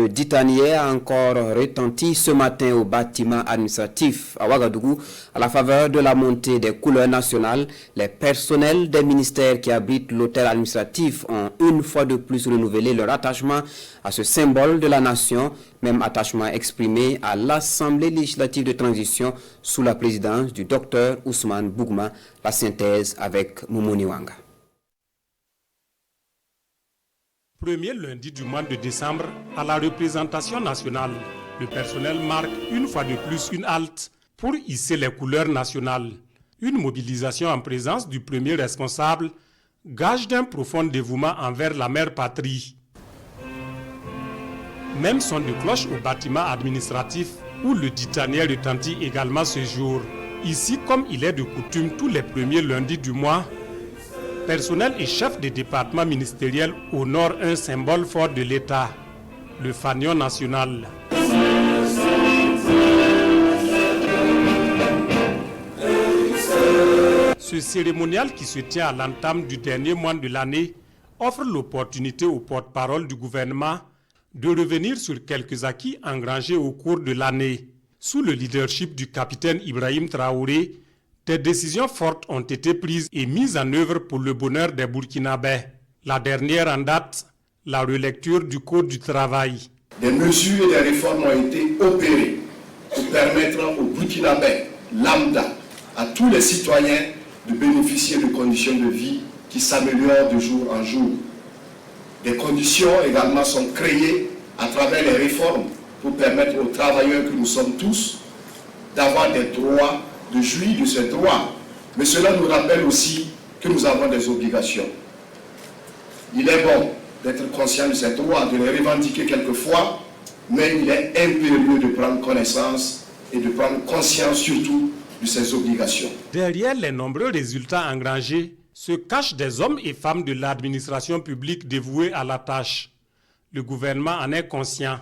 Le ditanier a encore retenti ce matin au bâtiment administratif à Ouagadougou à la faveur de la montée des couleurs nationales. Les personnels des ministères qui abritent l'hôtel administratif ont une fois de plus renouvelé leur attachement à ce symbole de la nation, même attachement exprimé à l'Assemblée législative de transition sous la présidence du docteur Ousmane Bougma. La synthèse avec Moumouni Wanga. Premier lundi du mois de décembre, à la représentation nationale, le personnel marque une fois de plus une halte pour hisser les couleurs nationales. Une mobilisation en présence du premier responsable, gage d'un profond dévouement envers la mère patrie. Même son de cloche au bâtiment administratif où le ditanier retentit également ce jour. Ici, comme il est de coutume tous les premiers lundis du mois, personnel et chefs des départements ministériels honorent un symbole fort de l'État, le fanion national. Ce cérémonial qui se tient à l'entame du dernier mois de l'année offre l'opportunité aux porte-parole du gouvernement de revenir sur quelques acquis engrangés au cours de l'année. Sous le leadership du capitaine Ibrahim Traoré, des décisions fortes ont été prises et mises en œuvre pour le bonheur des Burkinabés. La dernière en date, la relecture du Code du travail. Des mesures et des réformes ont été opérées pour permettre aux Burkinabés, lambda, à tous les citoyens de bénéficier de conditions de vie qui s'améliorent de jour en jour. Des conditions également sont créées à travers les réformes pour permettre aux travailleurs que nous sommes tous d'avoir des droits, de jouir de ces droits. Mais cela nous rappelle aussi que nous avons des obligations. Il est bon d'être conscient de ces droits, de les revendiquer quelquefois, mais il est impérieux de prendre connaissance et de prendre conscience surtout de ces obligations. Derrière les nombreux résultats engrangés se cachent des hommes et femmes de l'administration publique dévoués à la tâche. Le gouvernement en est conscient.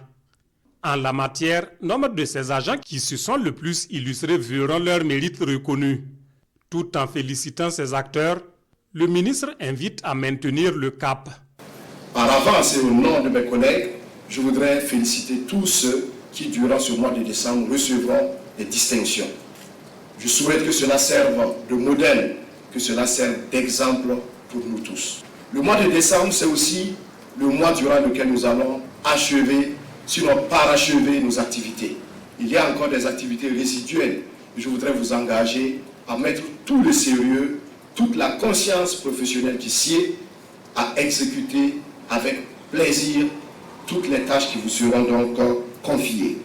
En la matière, nombre de ces agents qui se sont le plus illustrés verront leur mérite reconnu. Tout en félicitant ces acteurs, le ministre invite à maintenir le cap. Par avance et au nom de mes collègues, je voudrais féliciter tous ceux qui, durant ce mois de décembre, recevront des distinctions. Je souhaite que cela serve de modèle, que cela serve d'exemple pour nous tous. Le mois de décembre, c'est aussi le mois durant lequel nous allons achever, sinon parachever nos activités. Il y a encore des activités résiduelles. Je voudrais vous engager à mettre tout le sérieux, toute la conscience professionnelle qui sied à exécuter avec plaisir toutes les tâches qui vous seront donc confiées.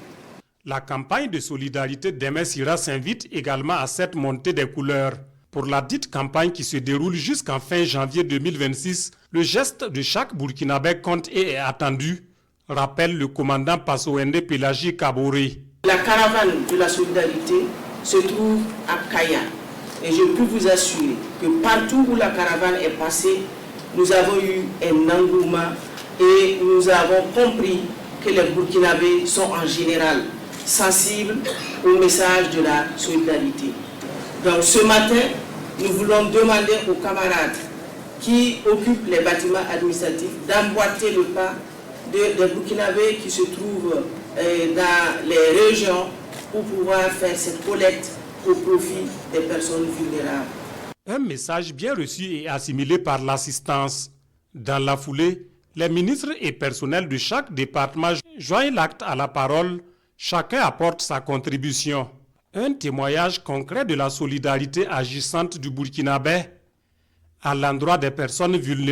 La campagne de solidarité d'Aimé Sira s'invite également à cette montée des couleurs. Pour la dite campagne qui se déroule jusqu'en fin janvier 2026, le geste de chaque Burkinabé compte et est attendu, rappelle le commandant Passowende Pélagie Kaboré. La caravane de la solidarité se trouve à Kaya. Et je peux vous assurer que partout où la caravane est passée, nous avons eu un engouement et nous avons compris que les Burkinabés sont en général sensibles au message de la solidarité. Donc ce matin, nous voulons demander aux camarades qui occupent les bâtiments administratifs d'emboîter le pas des Burkinabés qui se trouvent dans les régions pour pouvoir faire cette collecte au profit des personnes vulnérables. Un message bien reçu et assimilé par l'assistance. Dans la foulée, les ministres et personnels de chaque département joignent l'acte à la parole. Chacun apporte sa contribution. Un témoignage concret de la solidarité agissante du Burkinabé à l'endroit des personnes vulnérables.